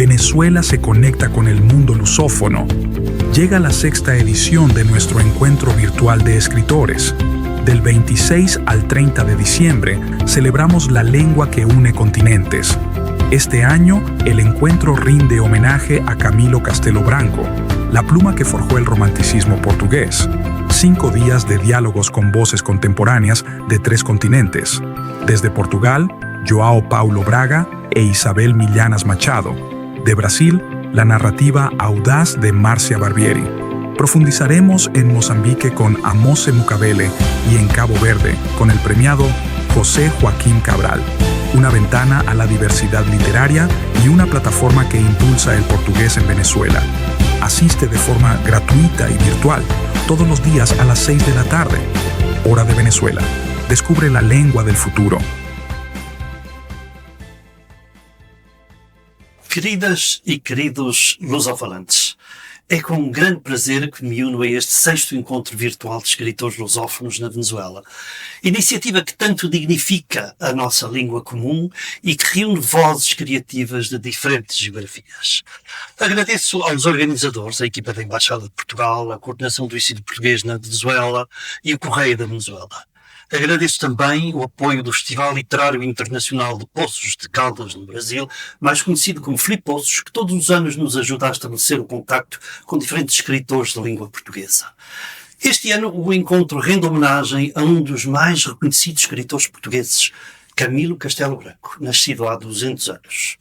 Venezuela se conecta con el mundo lusófono. Llega la sexta edición de nuestro encuentro virtual de escritores. Del 26 al 30 de diciembre celebramos la lengua que une continentes. Este año, el encuentro rinde homenaje a Camilo Castelo Branco, la pluma que forjó el romanticismo portugués. 5 días de diálogos con voces contemporáneas de 3 continentes. Desde Portugal, João Paulo Braga e Isabel Millanas Machado. De Brasil, la narrativa audaz de Márcia Barbieri. Profundizaremos en Mozambique con Amose Mucavele y en Cabo Verde con el premiado José Joaquín Cabral. Una ventana a la diversidad literaria y una plataforma que impulsa el portugués en Venezuela. Asiste de forma gratuita y virtual todos los días a las 6 de la tarde. Hora de Venezuela. Descubre la lengua del futuro. Queridas e queridos lusofalantes, é com grande prazer que me uno a este 6º encontro virtual de escritores lusófonos na Venezuela. Iniciativa que tanto dignifica a nossa língua comum e que reúne vozes criativas de diferentes geografias. Agradeço aos organizadores, a equipa da Embaixada de Portugal, a coordenação do ensino português na Venezuela e o Correio da Venezuela. Agradeço também o apoio do Festival Literário Internacional de Poços de Caldas, no Brasil, mais conhecido como Flipoços, que todos os anos nos ajuda a estabelecer o contacto com diferentes escritores da língua portuguesa. Este ano o encontro rende homenagem a um dos mais reconhecidos escritores portugueses, Camilo Castelo Branco, nascido há 200 anos.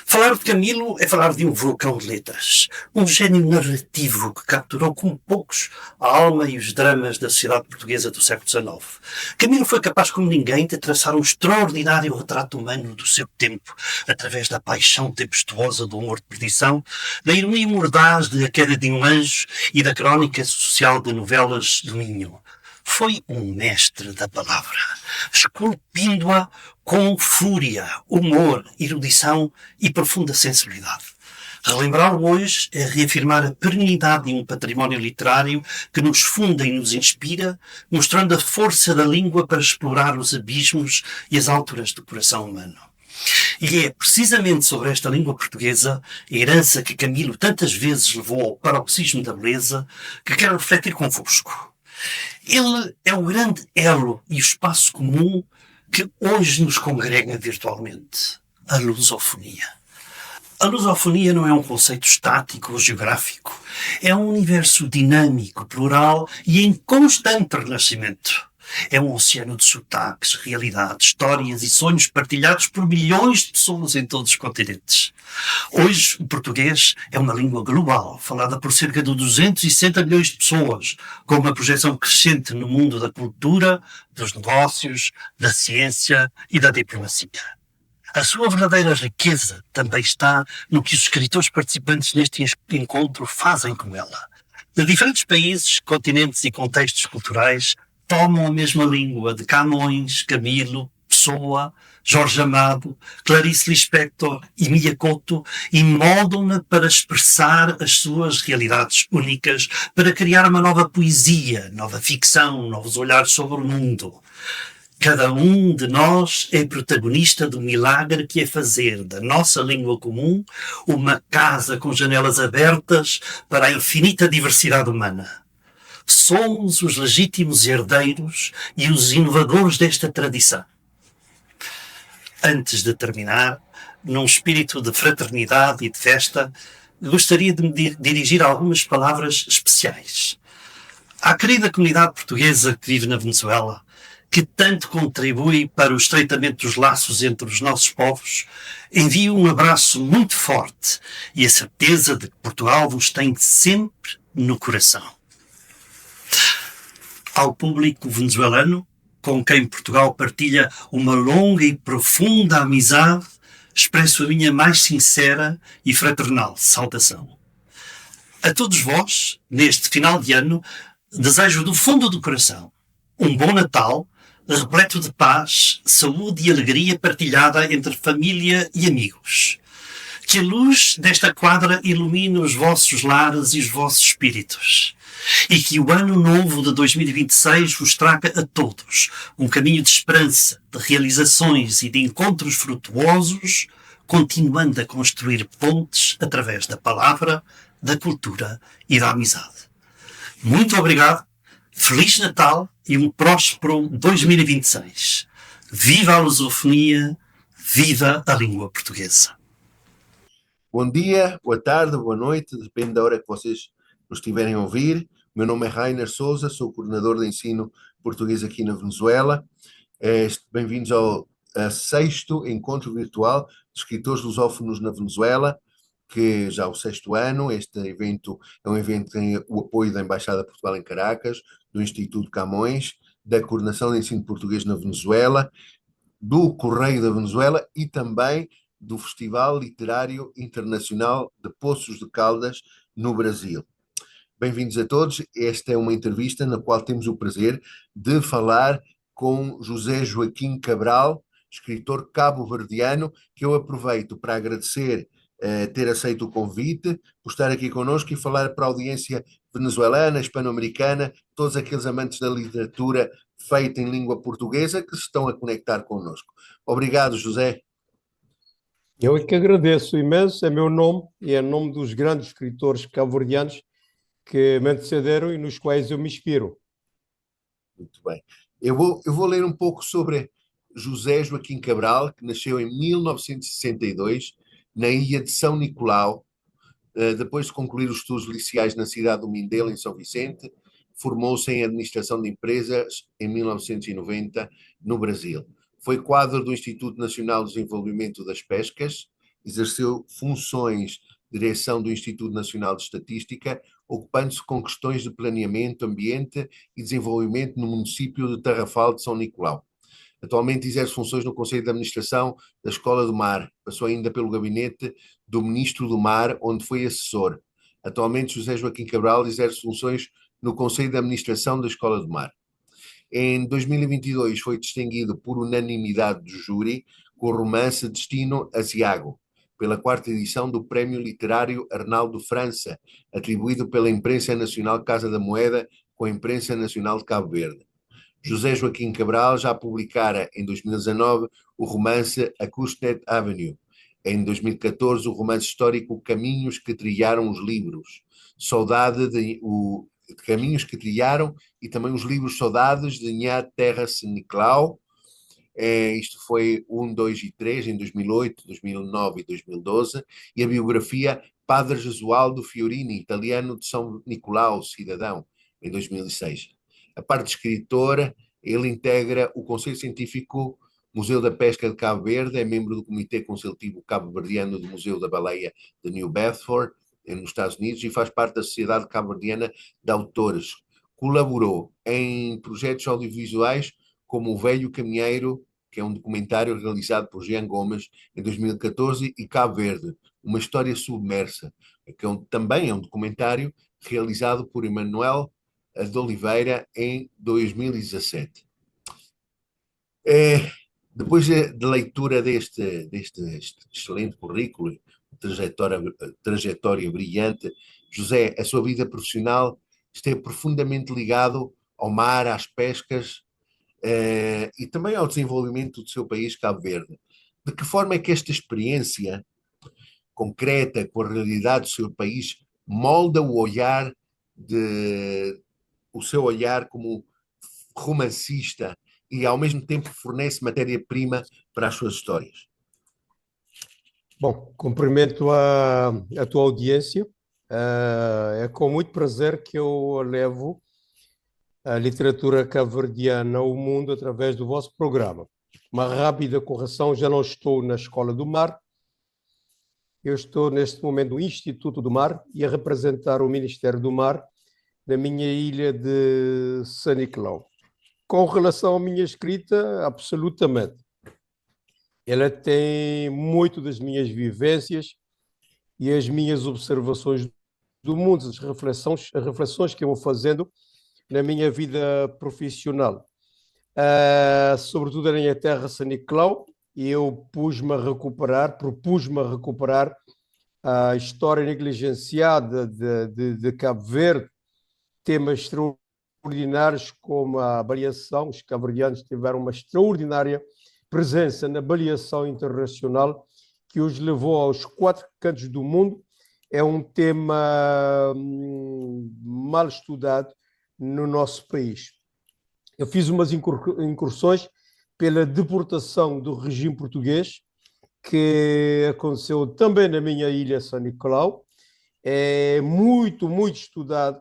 Falar de Camilo é falar de um vulcão de letras, um gênio narrativo que capturou como poucos a alma e os dramas da sociedade portuguesa do século XIX. Camilo foi capaz como ninguém de traçar um extraordinário retrato humano do seu tempo, através da paixão tempestuosa do humor de perdição, da ironia mordaz de A Queda de um Anjo e da crónica social de Novelas do Minho. Foi um mestre da palavra, esculpindo-a com fúria, humor, erudição e profunda sensibilidade. Relembrá-lo hoje é reafirmar a perenidade de um património literário que nos funda e nos inspira, mostrando a força da língua para explorar os abismos e as alturas do coração humano. E é precisamente sobre esta língua portuguesa, a herança que Camilo tantas vezes levou ao paroxismo da beleza, que quero refletir convosco. Ele é o grande elo e o espaço comum que hoje nos congrega virtualmente, a lusofonia. A lusofonia não é um conceito estático ou geográfico, é um universo dinâmico, plural e em constante renascimento. É um oceano de sotaques, realidades, histórias e sonhos partilhados por milhões de pessoas em todos os continentes. Hoje, o português é uma língua global, falada por cerca de 260 milhões de pessoas, com uma projeção crescente no mundo da cultura, dos negócios, da ciência e da diplomacia. A sua verdadeira riqueza também está no que os escritores participantes neste encontro fazem com ela. De diferentes países, continentes e contextos culturais, tomam a mesma língua de Camões, Camilo, Pessoa, Jorge Amado, Clarice Lispector e Mia Couto e moldam-na para expressar as suas realidades únicas, para criar uma nova poesia, nova ficção, novos olhares sobre o mundo. Cada um de nós é protagonista do milagre que é fazer da nossa língua comum uma casa com janelas abertas para a infinita diversidade humana. Somos os legítimos herdeiros e os inovadores desta tradição. Antes de terminar, num espírito de fraternidade e de festa, gostaria de me dirigir algumas palavras especiais. À querida comunidade portuguesa que vive na Venezuela, que tanto contribui para o estreitamento dos laços entre os nossos povos, envio um abraço muito forte e a certeza de que Portugal vos tem sempre no coração. Ao público venezuelano, com quem Portugal partilha uma longa e profunda amizade, expresso a minha mais sincera e fraternal saudação. A todos vós, neste final de ano, desejo do fundo do coração um bom Natal, repleto de paz, saúde e alegria partilhada entre família e amigos. Que a luz desta quadra ilumine os vossos lares e os vossos espíritos. E que o ano novo de 2026 vos traga a todos um caminho de esperança, de realizações e de encontros frutuosos continuando a construir pontes através da palavra, da cultura e da amizade. Muito obrigado, Feliz Natal e um próspero 2026. Viva a lusofonia, viva a língua portuguesa. Bom dia, boa tarde, boa noite, depende da hora que vocês nos estiverem a ouvir. Meu nome é Rainer Souza, sou coordenador de ensino português aqui na Venezuela. Bem-vindos ao sexto encontro virtual de escritores lusófonos na Venezuela, que já é o sexto ano. Este evento é um evento que tem o apoio da Embaixada de Portugal em Caracas, do Instituto Camões, da Coordenação de Ensino Português na Venezuela, do Correio da Venezuela e também do Festival Literário Internacional de Poços de Caldas, no Brasil. Bem-vindos a todos. Esta é uma entrevista na qual temos o prazer de falar com José Joaquim Cabral, escritor cabo-verdiano, que eu aproveito para agradecer ter aceito o convite, por estar aqui connosco e falar para a audiência venezuelana, hispano-americana, todos aqueles amantes da literatura feita em língua portuguesa que se estão a conectar connosco. Obrigado, José. Eu é que agradeço imenso, é meu nome e é nome dos grandes escritores cabo-verdianos que me antecederam e nos quais eu me inspiro. Muito bem. Eu vou ler um pouco sobre José Joaquim Cabral, que nasceu em 1962, na ilha de São Nicolau. Depois de concluir os estudos liceais na cidade do Mindelo, em São Vicente, formou-se em Administração de Empresas em 1990, no Brasil. Foi quadro do Instituto Nacional de Desenvolvimento das Pescas, exerceu funções de direção do Instituto Nacional de Estatística, ocupando-se com questões de planeamento, ambiente e desenvolvimento no município de Tarrafal de São Nicolau. Atualmente exerce funções no Conselho de Administração da Escola do Mar. Passou ainda pelo gabinete do Ministro do Mar, onde foi assessor. Atualmente, José Joaquim Cabral exerce funções no Conselho de Administração da Escola do Mar. Em 2022 foi distinguido por unanimidade do júri com o romance Destino Asiago, pela quarta edição do Prémio Literário Arnaldo França, atribuído pela Imprensa Nacional Casa da Moeda com a Imprensa Nacional de Cabo Verde. José Joaquim Cabral já publicara em 2019 o romance Acushnet Avenue, em 2014 o romance histórico Caminhos que Trilharam os Livros, Caminhos que Trilharam e também os livros Saudades de Nha Terra Seniclau. Isto foi 1, 2 e 3 em 2008, 2009 e 2012, e a biografia Padre Gesualdo Fiorini, italiano de São Nicolau, cidadão, em 2006. A parte de escritor, ele integra o Conselho Científico Museu da Pesca de Cabo Verde, é membro do Comitê Consultivo Cabo-Verdiano do Museu da Baleia de New Bedford, nos Estados Unidos, e faz parte da Sociedade Cabo-Verdiana de Autores. Colaborou em projetos audiovisuais como O Velho Caminheiro, que é um documentário realizado por Jean Gomes em 2014, e Cabo Verde, Uma História Submersa, que também é um documentário realizado por Emanuel de Oliveira em 2017. Depois de leitura deste excelente currículo, trajetória brilhante, José, a sua vida profissional esteve profundamente ligado ao mar, às pescas e também ao desenvolvimento do seu país, Cabo Verde. De que forma é que esta experiência concreta com a realidade do seu país molda o seu olhar como romancista e ao mesmo tempo fornece matéria-prima para as suas histórias? Bom, cumprimento a tua audiência. É com muito prazer que eu levo a literatura cabo-verdiana ao mundo através do vosso programa. Uma rápida correção, já não estou na Escola do Mar, eu estou neste momento no Instituto do Mar e a representar o Ministério do Mar na minha ilha de São Nicolau. Com relação à minha escrita, absolutamente. Ela tem muito das minhas vivências e as minhas observações do mundo, as reflexões que eu vou fazendo na minha vida profissional. Sobretudo na minha terra, São Nicolau, eu propus-me a recuperar a história negligenciada de Cabo Verde, temas extraordinários como a baleação. Os cabo-verdianos tiveram uma extraordinária presença na baleação internacional, que os levou aos 4 cantos do mundo, é um tema mal estudado no nosso país. Eu fiz umas incursões pela deportação do regime português, que aconteceu também na minha ilha São Nicolau. É muito estudado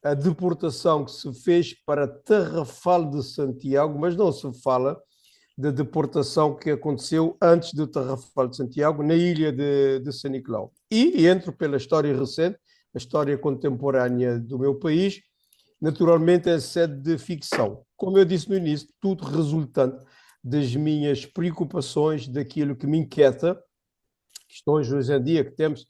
a deportação que se fez para Tarrafal de Santiago, mas não se fala da deportação que aconteceu antes do Tarrafal de Santiago, na ilha de São Nicolau. E entro pela história recente, a história contemporânea do meu país, naturalmente é sede de ficção. Como eu disse no início, tudo resultante das minhas preocupações, daquilo que me inquieta, questões hoje em dia que temos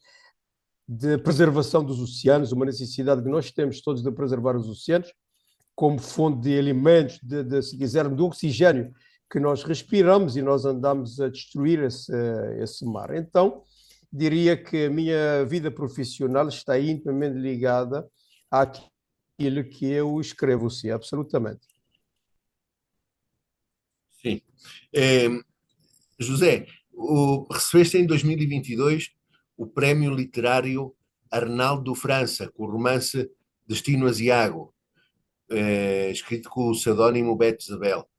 de preservação dos oceanos, uma necessidade que nós temos todos de preservar os oceanos, como fonte de alimentos, se quisermos, do oxigênio que nós respiramos, e nós andamos a destruir esse mar. Então, diria que a minha vida profissional está intimamente ligada àquilo que eu escrevo, sim, absolutamente. Sim. José, recebeste em 2022 o Prémio Literário Arnaldo França, com o romance Destino Asiago, escrito com o pseudónimo Beto Isabel.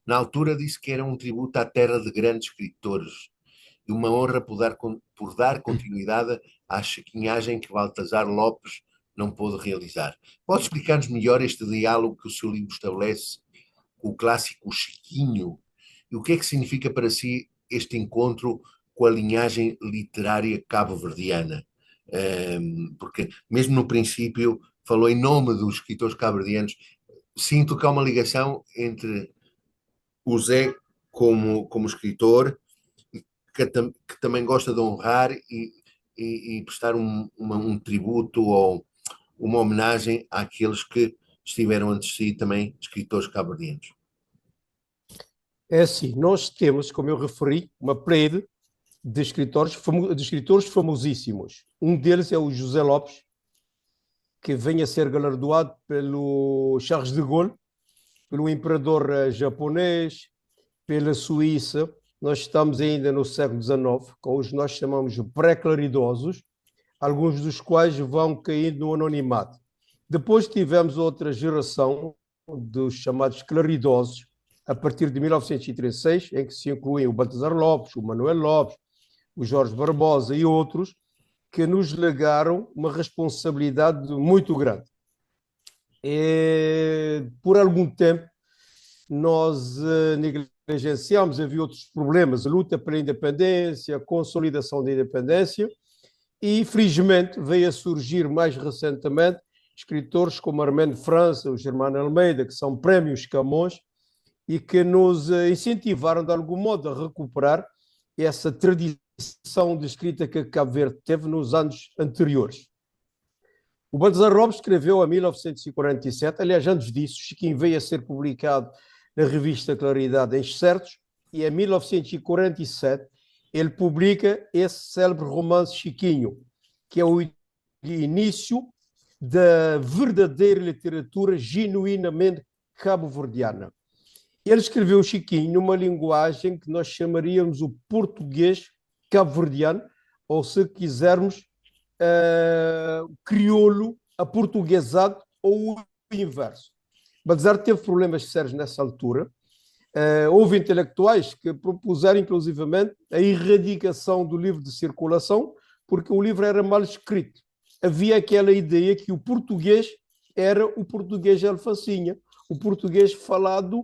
Na altura disse que era um tributo à terra de grandes escritores e uma honra por dar continuidade à chiquinhagem que Baltasar Lopes não pôde realizar. Pode explicar-nos melhor este diálogo que o seu livro estabelece com o clássico Chiquinho? E o que é que significa para si este encontro com a linhagem literária cabo-verdiana? Porque mesmo no princípio falou em nome dos escritores cabo-verdianos. Sinto que há uma ligação entre o Zé como escritor, que também gosta de honrar e prestar um tributo ou uma homenagem àqueles que estiveram antes de si também escritores cabo-verdianos. É assim, nós temos, como eu referi, uma parede de escritores famosíssimos. Um deles é o José Lopes, que vem a ser galardoado pelo Charles de Gaulle, pelo imperador japonês, pela Suíça. Nós estamos ainda no século XIX, com os nós chamamos pré-claridosos, alguns dos quais vão caindo no anonimato. Depois tivemos outra geração dos chamados claridosos, a partir de 1936, em que se incluem o Baltasar Lopes, o Manuel Lopes, o Jorge Barbosa e outros, que nos legaram uma responsabilidade muito grande. E, por algum tempo, nós negligenciámos, havia outros problemas, a luta pela independência, a consolidação da independência, e, felizmente, veio a surgir mais recentemente escritores como Armando França, o Germano Almeida, que são prémios Camões, e que nos incentivaram, de algum modo, a recuperar essa tradição de escrita que Cabo Verde teve nos anos anteriores. O Baltasar Lopes escreveu em 1947, aliás, antes disso, Chiquinho veio a ser publicado na revista Claridade em Excertos, e em 1947 ele publica esse célebre romance Chiquinho, que é o início da verdadeira literatura genuinamente cabo-verdiana. Ele escreveu Chiquinho numa linguagem que nós chamaríamos o português cabo-verdiano, ou, se quisermos, crioulo aportuguesado, ou o inverso. Baltasar teve problemas sérios nessa altura. Houve intelectuais que propuseram, inclusivamente, a erradicação do livro de circulação, porque o livro era mal escrito. Havia aquela ideia que o português era o português de alfacinha, o português falado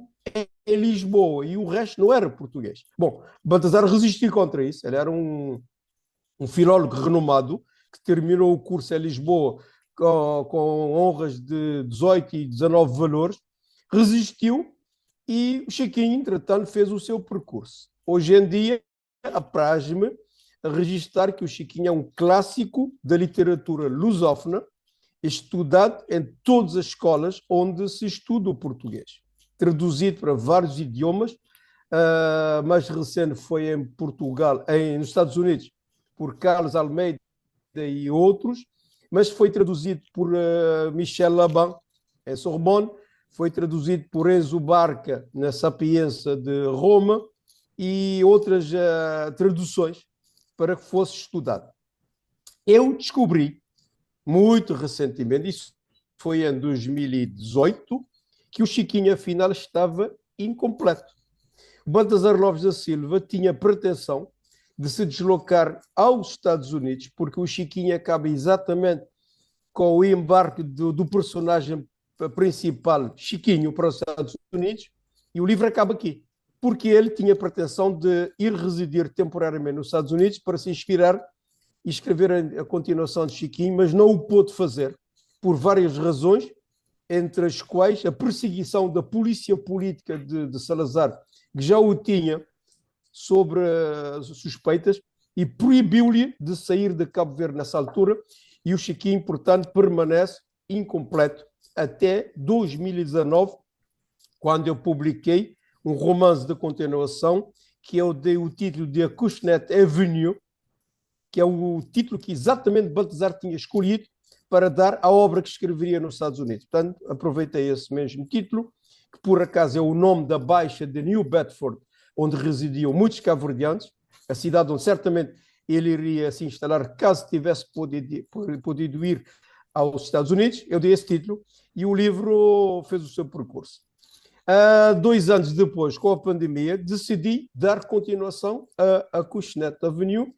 em Lisboa, e o resto não era português. Bom, Baltasar resistiu contra isso. Ele era um filólogo renomado, que terminou o curso em Lisboa com honras de 18 e 19 valores, resistiu, e o Chiquinho, entretanto, fez o seu percurso. Hoje em dia, apraz-me a registrar que o Chiquinho é um clássico da literatura lusófona, estudado em todas as escolas onde se estuda o português, traduzido para vários idiomas. Mais recente foi em Portugal, nos Estados Unidos, por Carlos Almeida e outros, mas foi traduzido por Michel Laban, em Sorbonne, foi traduzido por Enzo Barca, na Sapienza de Roma, e outras traduções para que fosse estudado. Eu descobri, muito recentemente, isso foi em 2018, que o Chiquinho, afinal, estava incompleto. O Baltazar Lopes da Silva tinha pretensão de se deslocar aos Estados Unidos, porque o Chiquinho acaba exatamente com o embarque do personagem principal, Chiquinho, para os Estados Unidos, e o livro acaba aqui, porque ele tinha pretensão de ir residir temporariamente nos Estados Unidos para se inspirar e escrever a continuação de Chiquinho, mas não o pôde fazer, por várias razões, entre as quais a perseguição da polícia política de Salazar, que já o tinha sobre suspeitas, e proibiu-lhe de sair de Cabo Verde nessa altura, e o Chiquinho, portanto, permanece incompleto até 2019, quando eu publiquei um romance de continuação que eu dei o título de Acushnet Avenue, que é o título que exatamente Baltazar tinha escolhido para dar à obra que escreveria nos Estados Unidos. Portanto, aproveitei esse mesmo título, que por acaso é o nome da baixa de New Bedford, onde residiam muitos cabo-verdianos, a cidade onde certamente ele iria se instalar caso tivesse podido ir aos Estados Unidos. Eu dei esse título e o livro fez o seu percurso. 2 anos depois, com a pandemia, decidi dar continuação a Acushnet Avenue,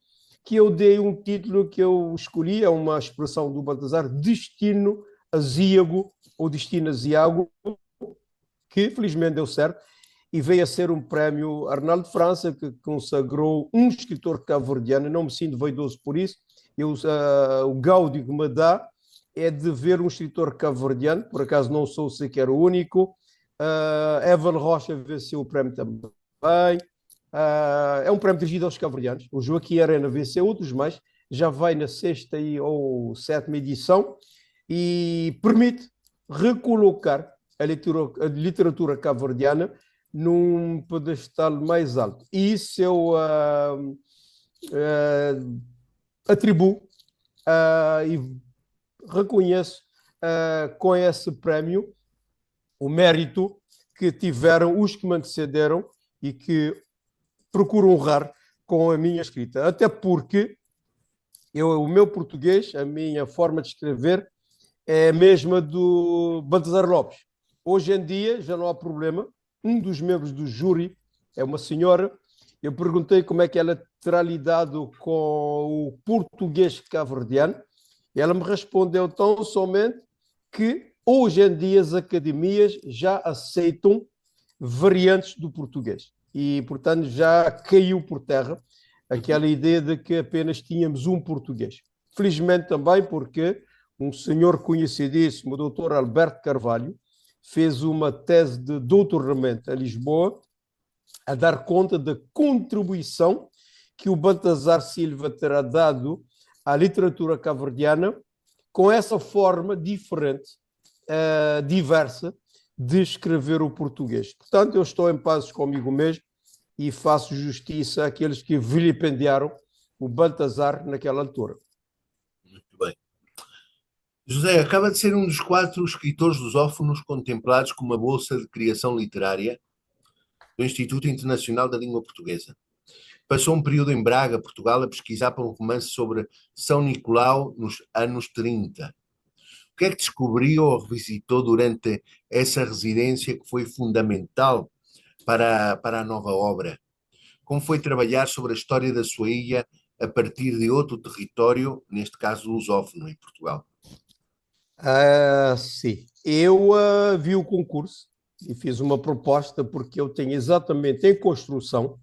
que eu dei um título que eu escolhi, é uma expressão do Baltazar, Destino Azíago, ou Destino Aziago, que felizmente deu certo, e veio a ser um prémio Arnaldo França, que consagrou um escritor cabo-verdiano. Não me sinto vaidoso por isso. O gáudio que me dá é de ver um escritor cabo-verdiano, por acaso não sou sequer o único. Evan Rocha venceu o prémio também. É um prémio dirigido aos cabo-verdianos. O Joaquim Arena venceu outros mais, já vai na 6ª ou 7ª edição, e permite recolocar a literatura cabo-verdiana num pedestal mais alto. E isso eu atribuo e reconheço com esse prémio o mérito que tiveram os que me antecederam e que procuro honrar com a minha escrita. Até porque o meu português, a minha forma de escrever, é a mesma do Baltazar Lopes. Hoje em dia já não há problema. Um dos membros do júri é uma senhora. Eu perguntei como é que ela terá lidado com o português cabo-verdiano. E ela me respondeu tão somente que hoje em dia as academias já aceitam variantes do português. E, portanto, já caiu por terra aquela ideia de que apenas tínhamos um português. Felizmente também porque um senhor conhecidíssimo, o Dr. Alberto Carvalho, fez uma tese de doutoramento em Lisboa a dar conta da contribuição que o Baltazar Silva terá dado à literatura cabo-verdiana com essa forma diferente, diversa, de escrever o português. Portanto, eu estou em paz comigo mesmo e faço justiça àqueles que vilipendiaram o Baltazar naquela altura. Muito bem. José, acaba de ser um dos 4 escritores lusófonos contemplados com uma bolsa de criação literária do Instituto Internacional da Língua Portuguesa. Passou um período em Braga, Portugal, a pesquisar para um romance sobre São Nicolau nos anos 30. O que é que descobriu ou revisitou durante essa residência que foi fundamental para a nova obra? Como foi trabalhar sobre a história da sua ilha a partir de outro território, neste caso lusófono, em Portugal? Sim. Eu vi o concurso e fiz uma proposta porque eu tenho exatamente em construção,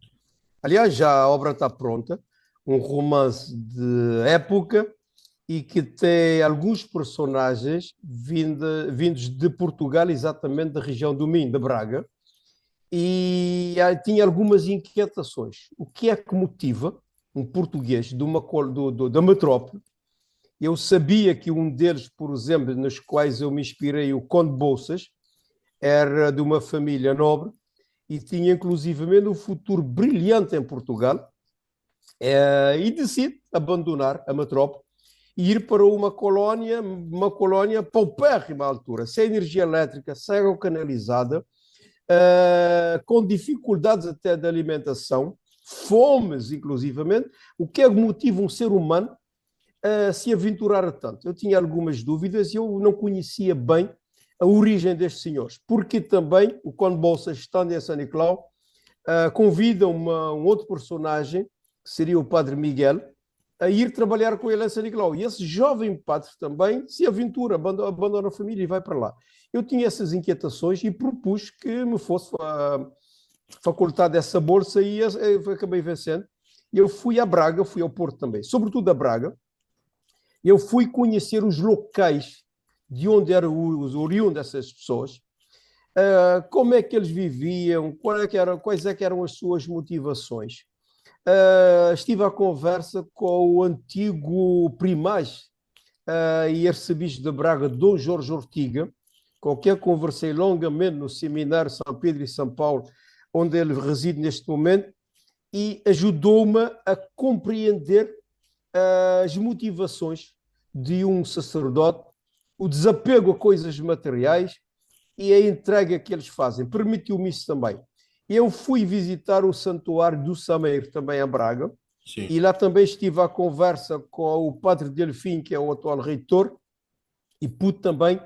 aliás, já a obra está pronta, um romance de época e que tem alguns personagens vindos de Portugal, exatamente da região do Minho, de Braga, e tinha algumas inquietações. O que é que motiva um português da metrópole? Eu sabia que um deles, por exemplo, nos quais eu me inspirei, o Conde Bolsas, era de uma família nobre e tinha inclusivamente um futuro brilhante em Portugal, e decide abandonar a metrópole e ir para uma colónia paupérrima à altura, sem energia elétrica, sem água canalizada, com dificuldades até de alimentação, fomes, inclusivamente. O que é que motiva um ser humano a se aventurar tanto? Eu tinha algumas dúvidas e eu não conhecia bem a origem destes senhores, porque também o Conde Bolsas, estando em São Nicolau, convida um outro personagem, que seria o Padre Miguel, a ir trabalhar com ele em São Nicolau. E esse jovem padre também se aventura, abandona a família e vai para lá. Eu tinha essas inquietações e propus que me fosse facultada essa bolsa e eu acabei vencendo. Eu fui a Braga, fui ao Porto também, sobretudo a Braga. Eu fui conhecer os locais de onde eram os oriundos dessas pessoas, como é que eles viviam, quais é que eram as suas motivações. Estive à conversa com o antigo primaz e arcebispo de Braga, Dom Jorge Ortiga, com quem conversei longamente no seminário São Pedro e São Paulo, onde ele reside neste momento, e ajudou-me a compreender as motivações de um sacerdote, o desapego a coisas materiais e a entrega que eles fazem. Permitiu-me isso também. Eu fui visitar o Santuário do Sameiro, também em Braga, Sim. e lá também estive à conversa com o Padre Delfim, que é o atual reitor, e pude também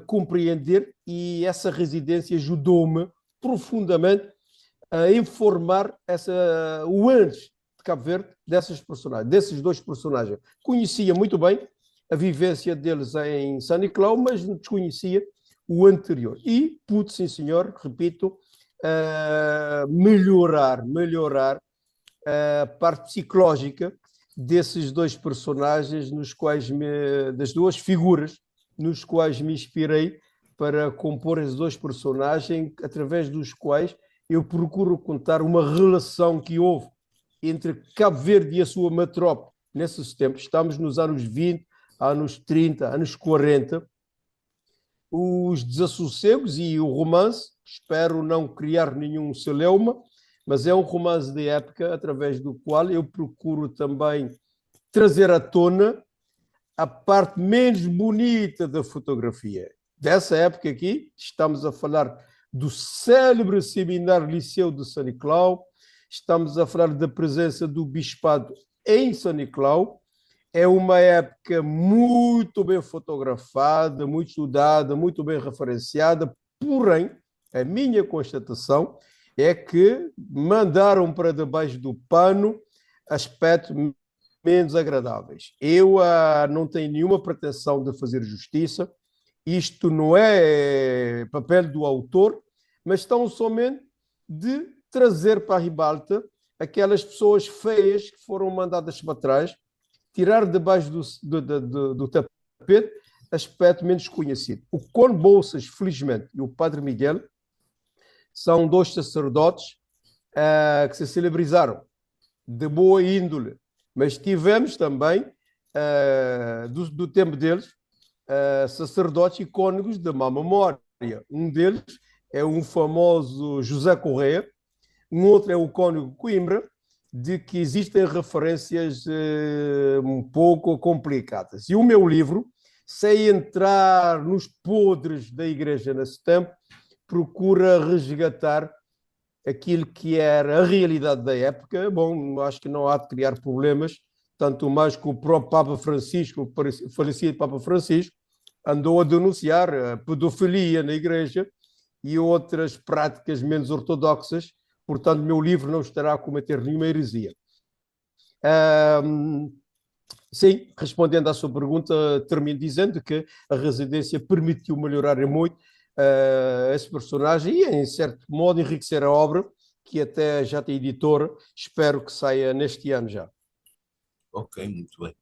compreender, e essa residência ajudou-me profundamente a informar o antes de Cabo Verde desses dois personagens. Conhecia muito bem a vivência deles em São Nicolau, mas desconhecia o anterior. E pude, sim senhor, repito, melhorar a parte psicológica desses dois personagens, das duas figuras nos quais me inspirei para compor esses dois personagens, através dos quais eu procuro contar uma relação que houve entre Cabo Verde e a sua metrópole nesses tempos. Estamos nos anos 20, anos 30, anos 40, os desassossegos e o romance. Espero não criar nenhum celeuma, mas é um romance de época através do qual eu procuro também trazer à tona a parte menos bonita da fotografia. Dessa época aqui, estamos a falar do célebre Seminário Liceu de São Nicolau, estamos a falar da presença do bispado em São Nicolau. É uma época muito bem fotografada, muito estudada, muito bem referenciada, porém, a minha constatação é que mandaram para debaixo do pano aspectos menos agradáveis. Eu não tenho nenhuma pretensão de fazer justiça, isto não é papel do autor, mas tão somente de trazer para a ribalta aquelas pessoas feias que foram mandadas para trás, tirar debaixo do tapete aspecto menos conhecido. O Conde Bolsas, felizmente, e o Padre Miguel são dois sacerdotes que se celebrizaram de boa índole, mas tivemos também, do tempo deles, sacerdotes icônicos de má memória. Um deles é um famoso José Correia, um outro é o cônego Coimbra, de que existem referências um pouco complicadas. E o meu livro, sem entrar nos podres da Igreja nesse tempo, procura resgatar aquilo que era a realidade da época. Bom, acho que não há de criar problemas, tanto mais que o próprio Papa Francisco, o falecido Papa Francisco, andou a denunciar a pedofilia na Igreja e outras práticas menos ortodoxas. Portanto, o meu livro não estará a cometer nenhuma heresia. Sim, respondendo à sua pergunta, termino dizendo que a residência permitiu melhorar muito esse personagem e, em certo modo, enriquecer a obra, que até já tem editora. Espero que saia neste ano já. Ok, muito bem.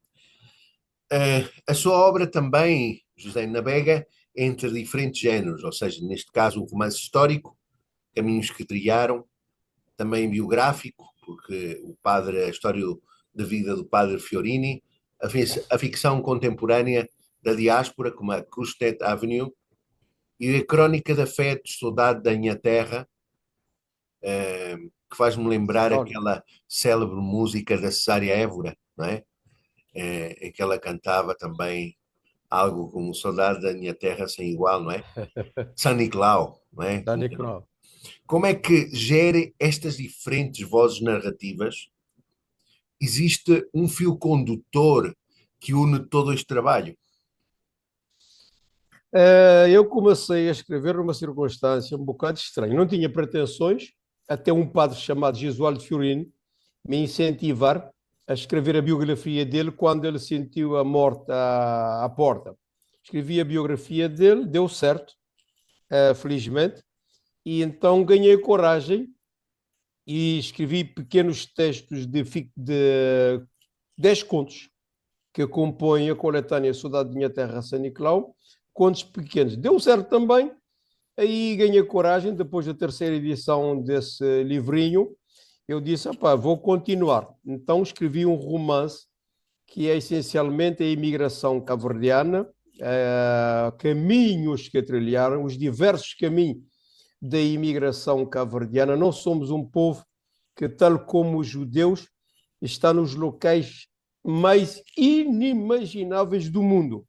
A sua obra também, José, navega entre diferentes géneros, ou seja, neste caso, um romance histórico, caminhos que trilharam, também biográfico, porque a história de vida do padre Fiorini, a ficção contemporânea da diáspora, como a Crusted Avenue, e a crónica da fé do soldado da minha terra, que faz-me lembrar aquela célebre música da Cesária Évora, não é? Em que ela cantava também algo como Soldado da minha terra sem igual, não é? São Nicolau, não é? São Nicolau. Como é que gerem estas diferentes vozes narrativas? Existe um fio condutor que une todo este trabalho? Eu comecei a escrever numa circunstância um bocado estranha. Não tinha pretensões, até um padre chamado Gesualdo Fiorini me incentivar a escrever a biografia dele quando ele sentiu a morte à porta. Escrevi a biografia dele, deu certo, felizmente, e então ganhei coragem e escrevi pequenos textos de 10 contos que compõem a coletânea Saudade de Minha Terra, São Nicolau, contos pequenos. Deu certo também, aí ganhei coragem, depois da terceira edição desse livrinho, eu disse, vou continuar. Então escrevi um romance que é essencialmente a imigração cabo-verdiana, caminhos que trilharam, os diversos caminhos da imigração cabo-verdiana. Nós somos um povo que, tal como os judeus, está nos locais mais inimagináveis do mundo.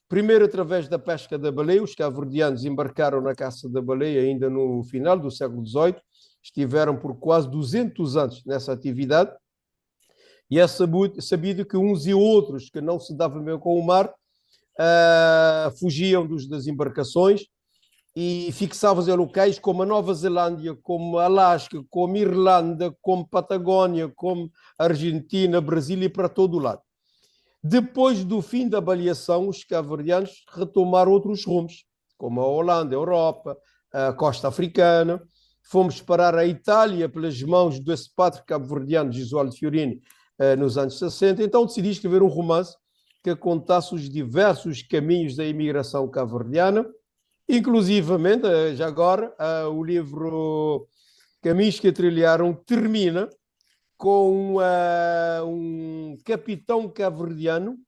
Primeiro, através da pesca da baleia, os cabo-verdianos embarcaram na caça da baleia ainda no final do século XVIII, estiveram por quase 200 anos nessa atividade, e é sabido que uns e outros que não se davam bem com o mar fugiam das embarcações e fixavam-se em locais como a Nova Zelândia, como a Alasca, como a Irlanda, como Patagónia, como a Argentina, Brasil e para todo o lado. Depois do fim da baleação, os cabo-verdianos retomaram outros rumos, como a Holanda, a Europa, a costa africana. Fomos parar a Itália pelas mãos desse padre cabo-verdiano, Gesualdo Fiorini, nos anos 60. Então decidi escrever um romance que contasse os diversos caminhos da imigração cabo-verdiana, inclusivamente, já agora, o livro Caminhos que Trilharam termina com um capitão cabo-verdiano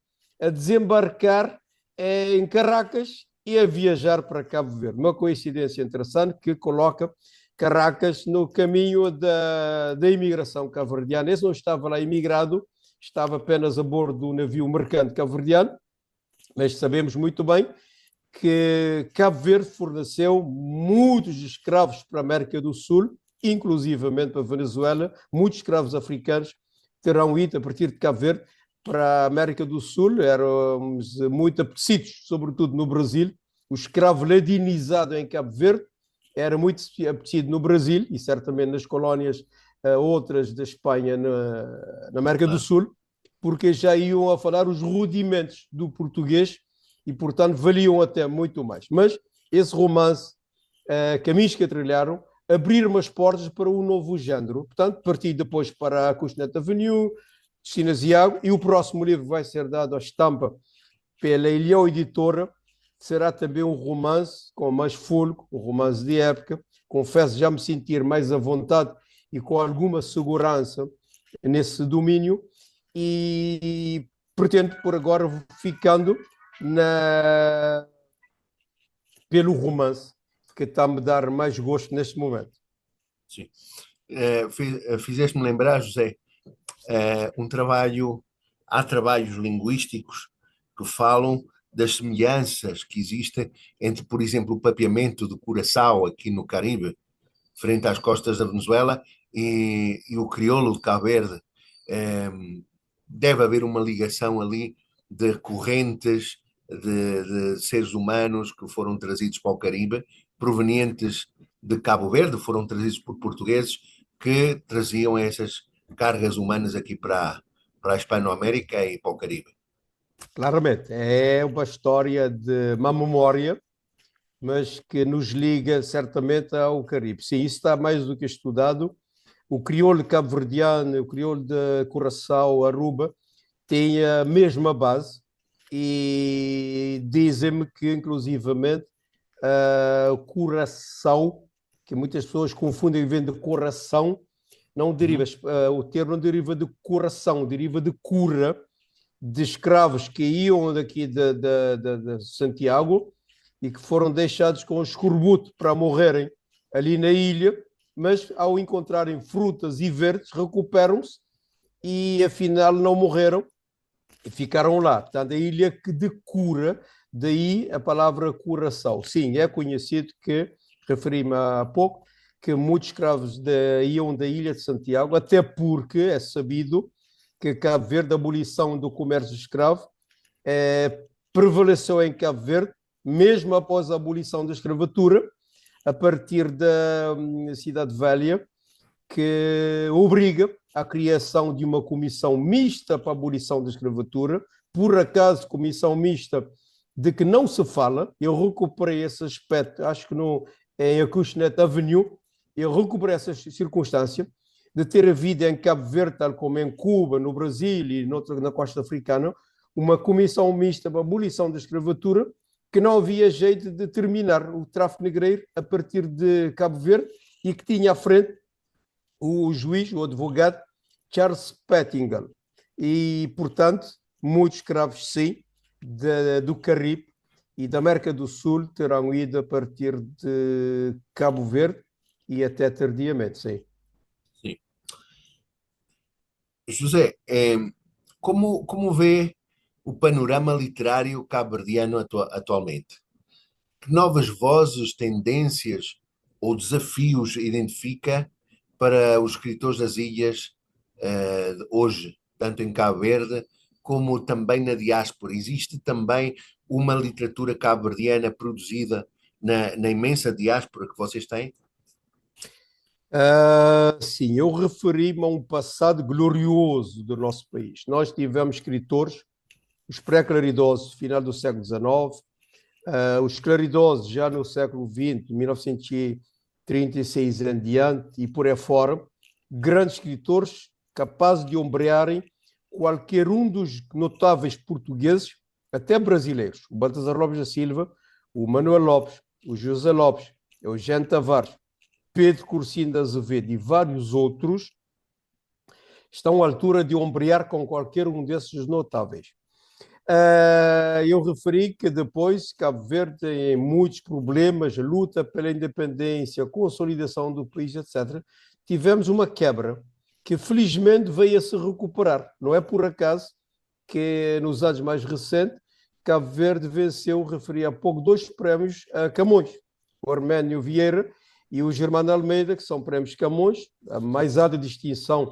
a desembarcar em Caracas e a viajar para Cabo Verde. Uma coincidência interessante que coloca Caracas no caminho da imigração cabo-verdiana. Esse não estava lá imigrado, estava apenas a bordo do navio mercante cabo-verdiano, mas sabemos muito bem que Cabo Verde forneceu muitos escravos para a América do Sul, inclusivamente para a Venezuela. Muitos escravos africanos terão ido a partir de Cabo Verde para a América do Sul, éramos muito apetecidos, sobretudo no Brasil. O escravo ladinizado em Cabo Verde era muito apetecido no Brasil e certamente nas colónias outras da Espanha na América do Sul, porque já iam a falar os rudimentos do português e, portanto, valiam até muito mais. Mas esse romance, Caminhos que Trilharam, abriram as portas para um novo género. Portanto, parti depois para a Cusnet Avenue, Destino Asiago, e o próximo livro vai ser dado à estampa pela Ilhéu Editora. Será também um romance com mais fôlego, um romance de época. Confesso já me sentir mais à vontade e com alguma segurança nesse domínio, e pretendo por agora ficando pelo romance, que está a me dar mais gosto neste momento. Sim. Fizeste-me lembrar, José, há trabalhos linguísticos que falam das semelhanças que existem entre, por exemplo, o papiamento de Curaçao aqui no Caribe, frente às costas da Venezuela, e o crioulo de Cabo Verde. Deve haver uma ligação ali de correntes de seres humanos que foram trazidos para o Caribe, provenientes de Cabo Verde, foram trazidos por portugueses que traziam essas cargas humanas aqui para a Hispanoamérica e para o Caribe. Claramente, é uma história de uma memória, mas que nos liga certamente ao Caribe. Sim, isso está mais do que estudado. O crioulo cabo-verdiano, o crioulo de Curaçao, Aruba, tem a mesma base, e dizem-me que, inclusivamente, Curaçao, que muitas pessoas confundem vendo coração, não deriva, o termo não deriva de coração, deriva de cura, de escravos que iam daqui de Santiago e que foram deixados com escorbuto para morrerem ali na ilha, mas ao encontrarem frutas e verdes recuperam-se e afinal não morreram e ficaram lá. Portanto, a ilha que de cura, daí a palavra Curaçao. Sim, é conhecido que, referi-me há pouco, que muitos escravos iam da Ilha de Santiago, até porque é sabido que Cabo Verde, a abolição do comércio escravo, prevaleceu em Cabo Verde, mesmo após a abolição da escravatura, a partir da Cidade Velha, que obriga a criação de uma comissão mista para a abolição da escravatura. Por acaso, comissão mista de que não se fala. Eu recuperei esse aspecto, acho que em Acushnet Avenue, eu recuperei essa circunstância de ter havido em Cabo Verde, tal como em Cuba, no Brasil e na costa africana, uma comissão mista para a abolição da escravatura, que não havia jeito de terminar o tráfico negreiro a partir de Cabo Verde e que tinha à frente o juiz, o advogado Charles Pettingill. E, portanto, muitos escravos, sim, do Caribe e da América do Sul terão ido a partir de Cabo Verde e até tardiamente, sim. Sim. José, como vê o panorama literário cabo-verdiano atualmente? Que novas vozes, tendências ou desafios identifica para os escritores das ilhas hoje, tanto em Cabo Verde como também na diáspora? Existe também uma literatura cabo-verdiana produzida na imensa diáspora que vocês têm? Sim, eu referi-me a um passado glorioso do nosso país. Nós tivemos escritores, os pré-claridosos, final do século XIX, os claridosos já no século XX, 1936 em diante e por aí fora, grandes escritores capazes de ombrearem qualquer um dos notáveis portugueses, até brasileiros, o Baltasar Lopes da Silva, o Manuel Lopes, o José Lopes, o Eugênio Tavares, Pedro Cursinho de Azevedo e vários outros, estão à altura de ombrear com qualquer um desses notáveis. Eu referi que depois Cabo Verde tem muitos problemas, luta pela independência, consolidação do país, etc. Tivemos uma quebra que felizmente veio a se recuperar. Não é por acaso que nos anos mais recentes Cabo Verde venceu, referi há pouco, 2 prémios a Camões, o Arménio Vieira e o Germano Almeida, que são prémios Camões, a mais alta distinção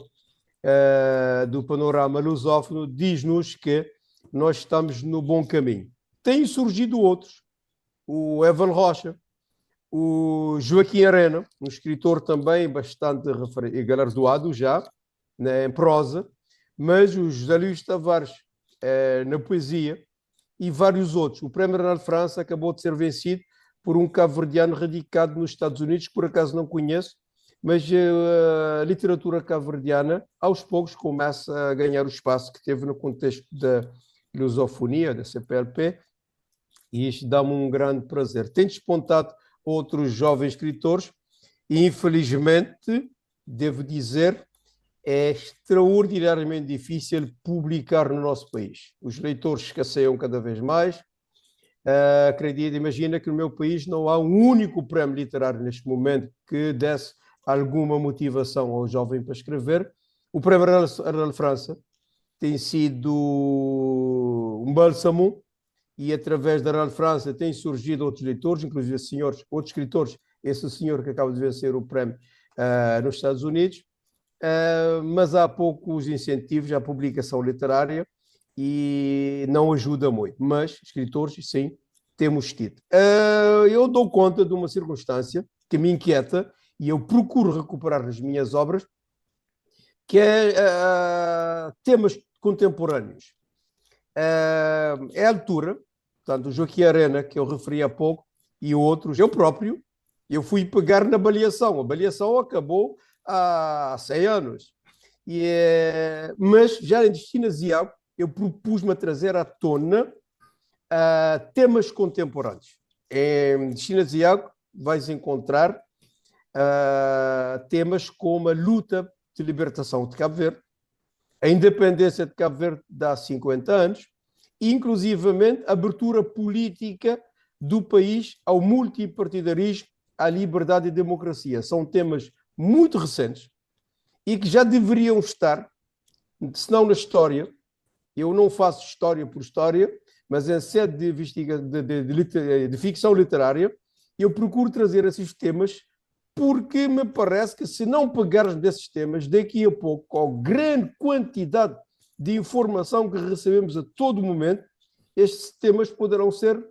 do panorama lusófono, diz-nos que nós estamos no bom caminho. Têm surgido outros, o Evan Rocha, o Joaquim Arena, um escritor também bastante galardoado já, né, em prosa, mas o José Luís Tavares na poesia e vários outros. O Prémio Renan de França acabou de ser vencido por um cabo-verdiano radicado nos Estados Unidos, que por acaso não conheço, mas a literatura cabo-verdiana, aos poucos, começa a ganhar o espaço que teve no contexto da lusofonia, da CPLP, e isto dá-me um grande prazer. Tem despontado outros jovens escritores e, infelizmente, devo dizer, é extraordinariamente difícil publicar no nosso país. Os leitores escasseiam cada vez mais. Acredito, imagina que no meu país não há um único prémio literário neste momento que desse alguma motivação ao jovem para escrever. O Prémio Renan de França tem sido um bálsamo e através da Real de França têm surgido outros leitores, inclusive outros escritores, esse senhor que acaba de vencer o prémio nos Estados Unidos, mas há poucos incentivos à publicação literária e não ajuda muito, mas escritores, sim, temos tido. Eu dou conta de uma circunstância que me inquieta e eu procuro recuperar nas minhas obras, que é temas contemporâneos. É a altura, portanto, o Joaquim Arena, que eu referi há pouco, e outros, eu próprio, eu fui pegar na baleação. A baleação acabou há 100 anos. Mas já em Destino Asiático, eu propus-me a trazer à tona temas contemporâneos. Em Destino Asiático vais encontrar temas como a luta de libertação de Cabo Verde, a independência de Cabo Verde de há 50 anos, inclusivamente a abertura política do país ao multipartidarismo, à liberdade e democracia. São temas muito recentes e que já deveriam estar, se não na história. Eu não faço história por história, mas em sede de ficção literária, eu procuro trazer esses temas porque me parece que se não pegarmos desses temas, daqui a pouco, com a grande quantidade de informação que recebemos a todo momento, estes temas poderão ser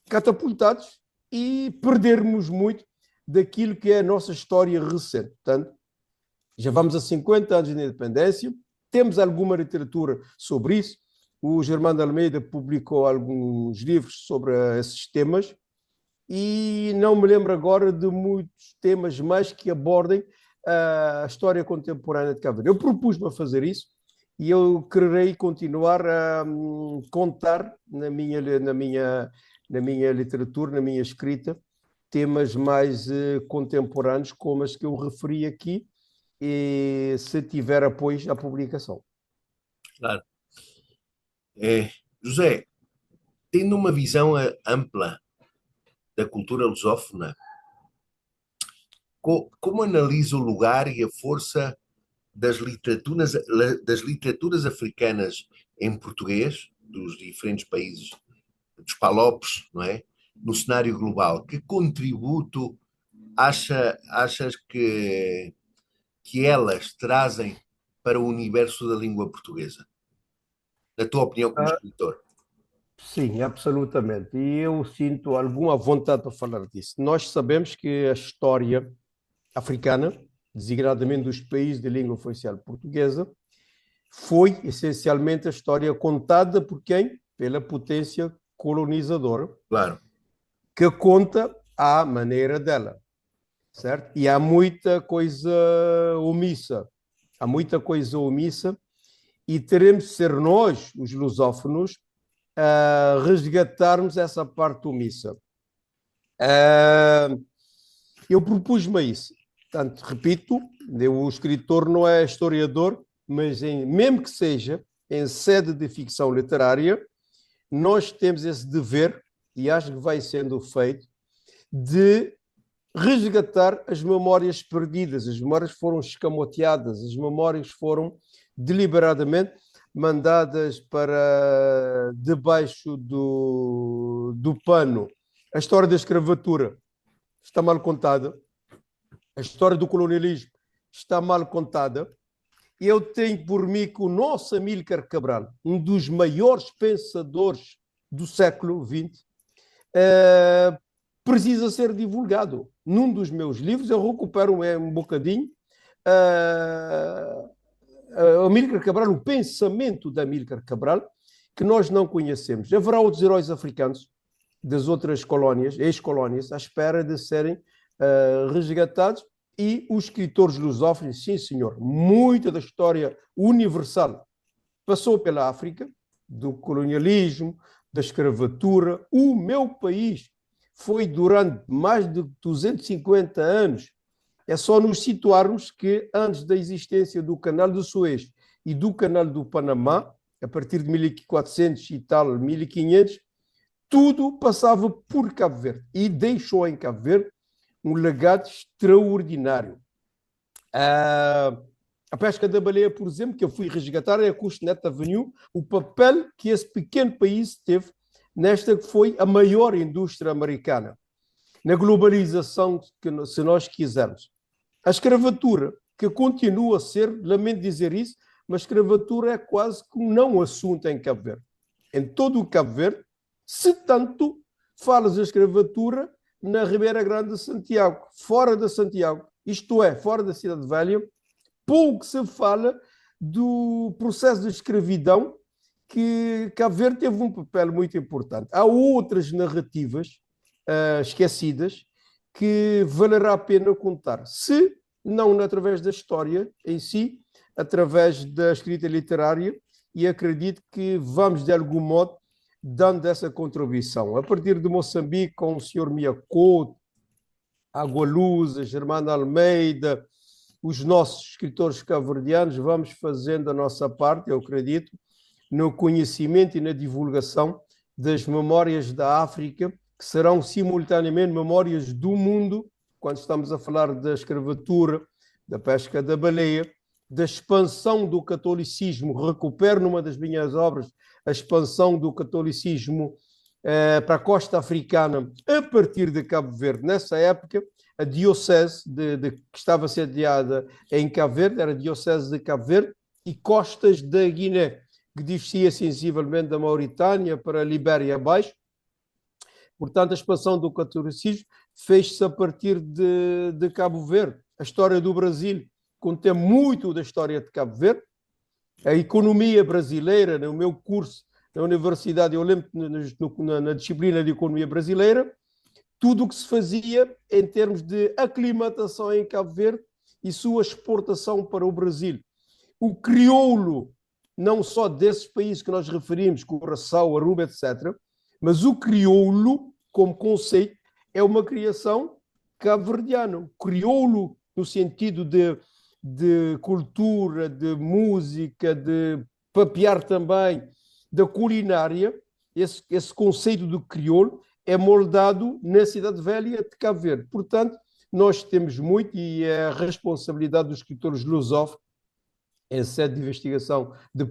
catapultados e perdermos muito daquilo que é a nossa história recente. Portanto, já vamos a 50 anos de independência, temos alguma literatura sobre isso. O Germano Almeida publicou alguns livros sobre esses temas e não me lembro agora de muitos temas mais que abordem a história contemporânea de Cabo Verde. Eu propus-me a fazer isso e eu quererei continuar a contar na minha literatura, na minha escrita, temas mais contemporâneos, como os que eu referi aqui, e se tiver apoio à publicação. Claro. José, tendo uma visão ampla da cultura lusófona, como analisa o lugar e a força das literaturas africanas em português, dos diferentes países, dos palopes, não é? No cenário global? Que contributo achas que elas trazem para o universo da língua portuguesa? Na tua opinião, como escritor? Sim, absolutamente. E eu sinto alguma vontade para falar disso. Nós sabemos que a história africana, designadamente dos países de língua oficial portuguesa, foi essencialmente a história contada por quem? Pela potência colonizadora. Claro. Que conta à maneira dela, certo? E há muita coisa omissa. Há muita coisa omissa e teremos de ser nós, os lusófonos, a resgatarmos essa parte omissa. Eu propus-me a isso. Portanto, repito, o escritor não é historiador, mas mesmo que seja em sede de ficção literária, nós temos esse dever, e acho que vai sendo feito, de resgatar as memórias perdidas. As memórias foram escamoteadas, as memórias foram deliberadamente mandadas para debaixo do pano. A história da escravatura está mal contada. A história do colonialismo está mal contada. Eu tenho por mim que o nosso Amílcar Cabral, um dos maiores pensadores do século XX, precisa ser divulgado. Num dos meus livros, eu recupero um bocadinho Amílcar Cabral, o pensamento de Amílcar Cabral, que nós não conhecemos. Haverá outros heróis africanos das outras colónias, ex-colónias, à espera de serem resgatados, e os escritores lusófonos, sim senhor, muita da história universal passou pela África, do colonialismo, da escravatura. O meu país foi durante mais de 250 anos. É só nos situarmos que antes da existência do Canal do Suez e do Canal do Panamá, a partir de 1400 e tal, 1500, tudo passava por Cabo Verde e deixou em Cabo Verde um legado extraordinário. A pesca da baleia, por exemplo, que eu fui resgatar, é a Cushnet Avenue, o papel que esse pequeno país teve nesta que foi a maior indústria americana, na globalização, se nós quisermos. A escravatura, que continua a ser, lamento dizer isso, mas a escravatura é quase que um não assunto em Cabo Verde. Em todo o Cabo Verde, se tanto falas da escravatura na Ribeira Grande de Santiago, fora de Santiago, isto é, fora da Cidade Velha, pouco se fala do processo de escravidão, que Cabo Verde teve um papel muito importante. Há outras narrativas esquecidas que valerá a pena contar, se não através da história em si, através da escrita literária, e acredito que vamos, de algum modo, dando essa contribuição. A partir de Moçambique, com o Sr. Miyakoto, Água Luz, Germano Almeida, os nossos escritores cabo-verdianos, vamos fazendo a nossa parte, eu acredito, no conhecimento e na divulgação das memórias da África, que serão simultaneamente memórias do mundo, quando estamos a falar da escravatura, da pesca da baleia, da expansão do catolicismo. Recupero numa das minhas obras a expansão do catolicismo para a costa africana a partir de Cabo Verde. Nessa época, a diocese que estava sediada em Cabo Verde, era a diocese de Cabo Verde e costas da Guiné, que descia sensivelmente da Mauritânia para a Libéria abaixo. Portanto, a expansão do catolicismo fez-se a partir de Cabo Verde. A história do Brasil contém muito da história de Cabo Verde. A economia brasileira, no meu curso na universidade, eu lembro na disciplina de economia brasileira, tudo o que se fazia em termos de aclimatação em Cabo Verde e sua exportação para o Brasil. O crioulo, não só desses países que nós referimos, Curaçao, Aruba, etc., mas o crioulo, como conceito, é uma criação cabo-verdiana. O crioulo, no sentido de cultura, de música, de papear também, da culinária, esse conceito do crioulo é moldado na Cidade Velha de Cabo Verde. Portanto, nós temos muito, e é a responsabilidade dos escritores lusófonos, em sede de investigação de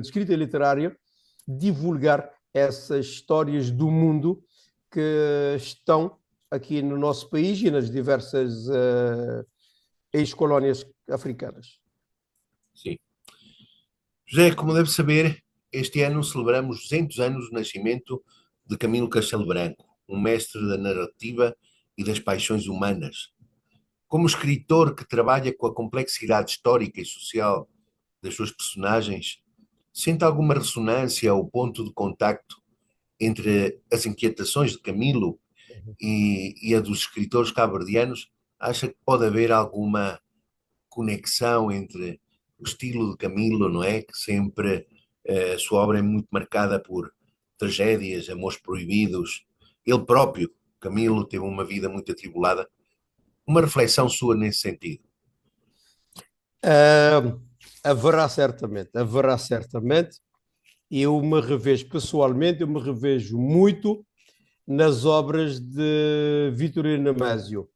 escrita literária, divulgar essas histórias do mundo que estão aqui no nosso país e nas diversas ex-colónias africanas. Sim. José, como deve saber, este ano celebramos 200 anos do nascimento de Camilo Castelo Branco, um mestre da narrativa e das paixões humanas. Como escritor que trabalha com a complexidade histórica e social das suas personagens, sente alguma ressonância ou ponto de contacto entre as inquietações de Camilo e a dos escritores cabo-verdianos? Acha que pode haver alguma conexão entre o estilo de Camilo, não é? Que sempre a sua obra é muito marcada por tragédias, amores proibidos. Ele próprio, Camilo, teve uma vida muito atribulada. Uma reflexão sua nesse sentido? Haverá certamente. Eu me revejo pessoalmente, eu me revejo muito nas obras de Vitorino Nemésio.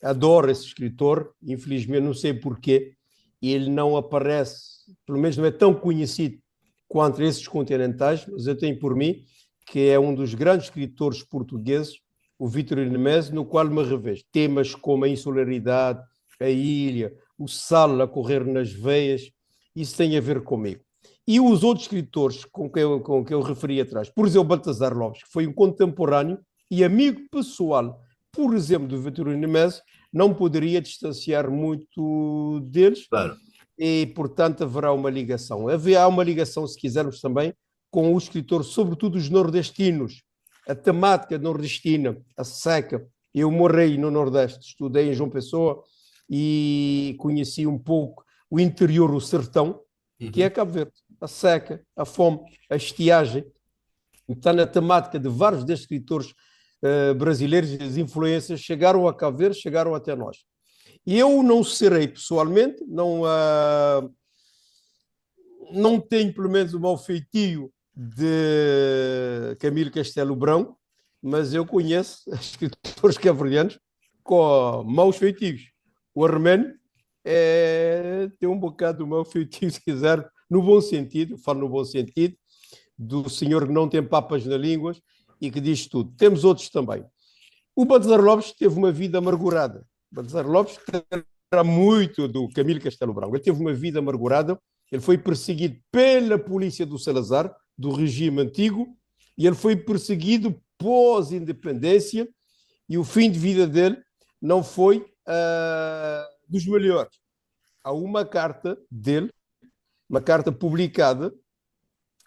Adoro esse escritor, infelizmente não sei porquê, ele não aparece, pelo menos não é tão conhecido quanto esses continentais, mas eu tenho por mim que é um dos grandes escritores portugueses, o Vitorino Nemésio, no qual me revejo. Temas como a insularidade, a ilha, o sal a correr nas veias, isso tem a ver comigo. E os outros escritores com que eu referi atrás, por exemplo, Baltasar Lopes, que foi um contemporâneo e amigo pessoal, por exemplo, do Vitorino Nemésio, não poderia distanciar muito deles. Claro. E, portanto, haverá uma ligação. Haverá uma ligação, se quisermos também, com os escritores, sobretudo os nordestinos. A temática nordestina, a seca. Eu morei no Nordeste, estudei em João Pessoa e conheci um pouco o interior, o sertão, que é Cabo Verde. A seca, a fome, a estiagem. Está na temática de vários destes escritores brasileiros e as influências chegaram a Cabo Verde, chegaram até nós. E eu não serei pessoalmente, não tenho pelo menos o mau feitio de Camilo Castelo Branco, mas eu conheço escritores cabo-verdianos com maus feitios. O Arménio tem um bocado de mau feitio, se quiser, no bom sentido, falo no bom sentido, do senhor que não tem papas na língua e que diz tudo. Temos outros também. O Baltasar Lopes teve uma vida amargurada. Baltasar Lopes era muito do Camilo Castelo Branco. Ele teve uma vida amargurada, ele foi perseguido pela polícia do Salazar, do regime antigo, e ele foi perseguido pós-independência, e o fim de vida dele não foi dos melhores. Há uma carta dele, uma carta publicada,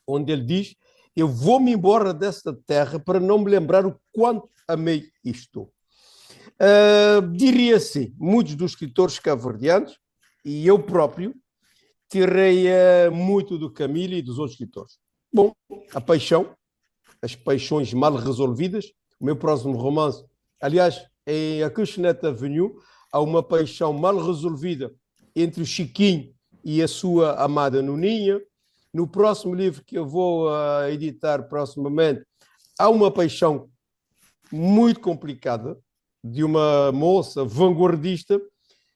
onde ele diz: eu vou-me embora desta terra para não me lembrar o quanto amei isto. Diria assim, muitos dos escritores cabo-verdianos, e eu próprio, tirei muito do Camilo e dos outros escritores. Bom, a paixão, as paixões mal resolvidas. O meu próximo romance, aliás, em A Kitchenette Avenue, há uma paixão mal resolvida entre o Chiquinho e a sua amada Nuninha. No próximo livro que eu vou editar proximamente, há uma paixão muito complicada de uma moça vanguardista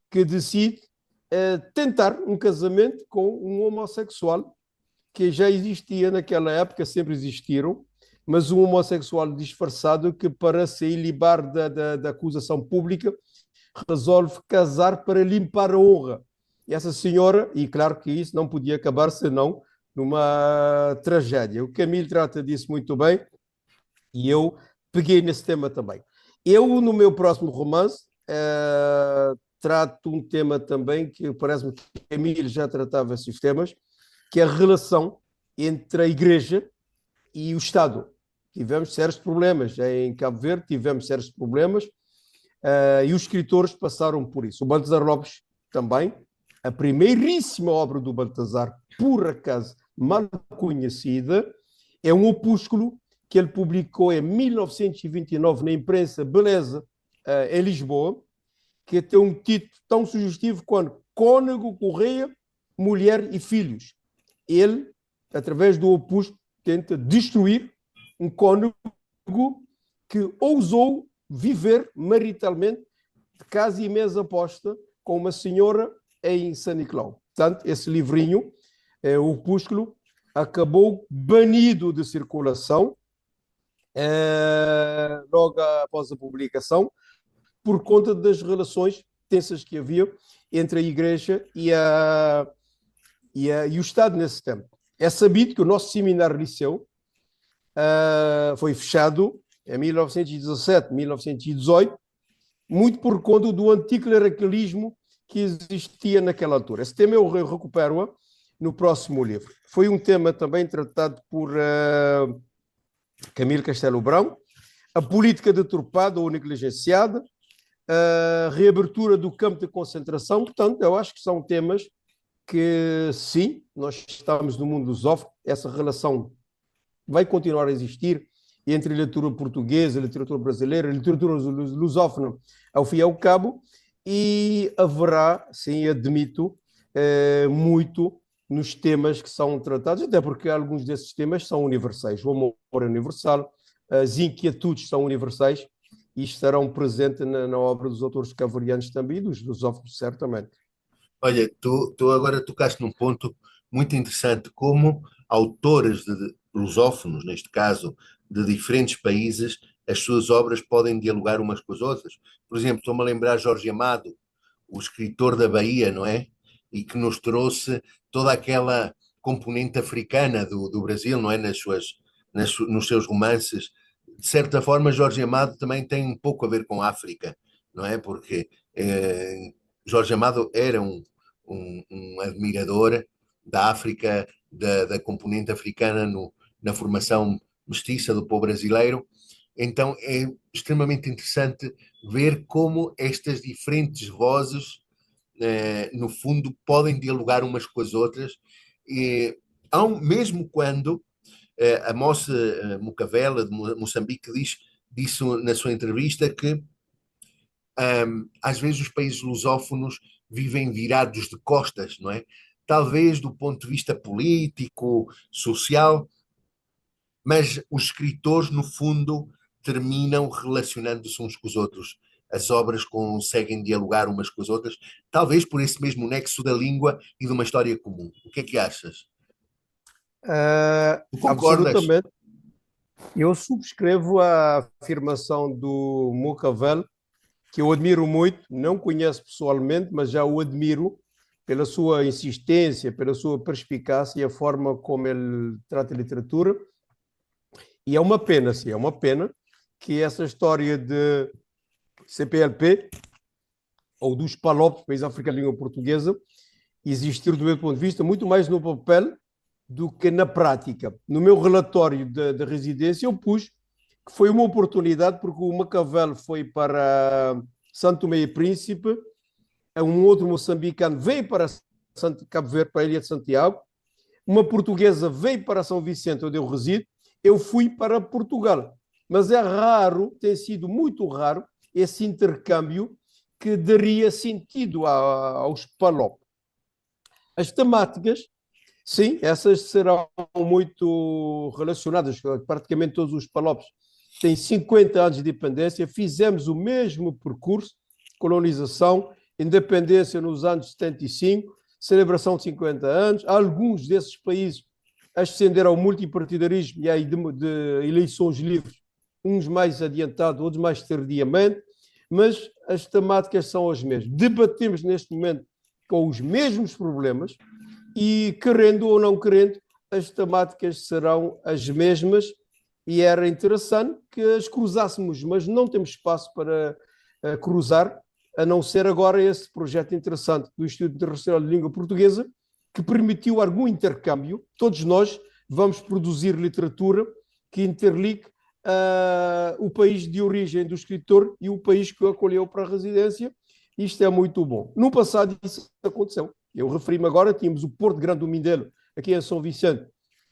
que decide tentar um casamento com um homossexual que já existia naquela época, sempre existiram, mas um homossexual disfarçado que, para se ilibar da acusação pública, resolve casar para limpar a honra. E essa senhora, e claro que isso não podia acabar senão numa tragédia. O Camilo trata disso muito bem e eu peguei nesse tema também. Eu, no meu próximo romance, trato um tema também que parece-me que Camilo já tratava esses temas, que é a relação entre a Igreja e o Estado. Tivemos sérios problemas em Cabo Verde, tivemos sérios problemas, e os escritores passaram por isso. O Baltasar Lopes também. A primeiríssima obra do Baltasar, por acaso mal conhecida, é um opúsculo que ele publicou em 1929 na imprensa Beleza, em Lisboa, que tem um título tão sugestivo quanto Cônego Correia, Mulher e Filhos. Ele, através do opúsculo, tenta destruir um cônego que ousou viver maritalmente de casa e mesa posta com uma senhora em São Nicolau. Portanto, esse livrinho, o opúsculo, acabou banido de circulação logo após a publicação, por conta das relações tensas que havia entre a Igreja e o Estado nesse tempo. É sabido que o nosso seminário liceu foi fechado em 1917, 1918, muito por conta do anticlericalismo que existia naquela altura. Esse tema eu recupero no próximo livro. Foi um tema também tratado por Camilo Castelo Brão, a política deturpada ou negligenciada, a reabertura do campo de concentração. Portanto, eu acho que são temas que, sim, nós estamos no mundo lusófono, essa relação vai continuar a existir entre a literatura portuguesa, a literatura brasileira, a literatura lusófona, ao fim e ao cabo, e haverá, sim, admito, muito nos temas que são tratados, até porque alguns desses temas são universais. O amor é universal, as inquietudes são universais e estarão presentes na obra dos autores cabo-verdianos também e dos lusófonos, certamente. Olha, tu agora tocaste num ponto muito interessante, como autores lusófonos, neste caso, de diferentes países, as suas obras podem dialogar umas com as outras. Por exemplo, estou-me a lembrar Jorge Amado, o escritor da Bahia, não é? E que nos trouxe toda aquela componente africana do Brasil, não é? Nos seus romances. De certa forma, Jorge Amado também tem um pouco a ver com a África, não é? Porque Jorge Amado era um admirador da África, da componente africana na formação mestiça do povo brasileiro. Então é extremamente interessante ver como estas diferentes vozes, no fundo, podem dialogar umas com as outras, mesmo quando a moça Mucavela, de Moçambique, disse na sua entrevista que às vezes os países lusófonos vivem virados de costas, não é? Talvez do ponto de vista político, social, mas os escritores, no fundo, terminam relacionando-se uns com os outros. As obras conseguem dialogar umas com as outras, talvez por esse mesmo nexo da língua e de uma história comum. O que é que achas? Absolutamente. Eu subscrevo a afirmação do Mucavela, que eu admiro muito, não conheço pessoalmente, mas já o admiro pela sua insistência, pela sua perspicácia e a forma como ele trata a literatura. E é uma pena, sim, é uma pena que essa história de CPLP, ou dos PALOP, País Africano de Língua Portuguesa, existir, do meu ponto de vista, muito mais no papel do que na prática. No meu relatório da residência, eu pus que foi uma oportunidade, porque o Macavelo foi para Santo Tomé e Príncipe, um outro moçambicano veio para Cabo Verde, para a Ilha de Santiago, uma portuguesa veio para São Vicente, onde eu resido, eu fui para Portugal. Mas é raro, tem sido muito raro, esse intercâmbio que daria sentido aos PALOP. As temáticas, sim, essas serão muito relacionadas, praticamente todos os PALOPs têm 50 anos de independência, fizemos o mesmo percurso, colonização, independência nos anos 75, celebração de 50 anos, alguns desses países ascender ao multipartidarismo e aí de eleições livres, uns mais adiantados, outros mais tardiamente, mas as temáticas são as mesmas. Debatemos neste momento com os mesmos problemas e, querendo ou não querendo, as temáticas serão as mesmas e era interessante que as cruzássemos, mas não temos espaço para cruzar, a não ser agora esse projeto interessante do Instituto Internacional de Língua Portuguesa, que permitiu algum intercâmbio. Todos nós vamos produzir literatura que interligue o país de origem do escritor e o país que o acolheu para a residência. Isto é muito bom. No passado isso aconteceu. Eu referi-me agora, tínhamos o Porto Grande do Mindelo, aqui em São Vicente,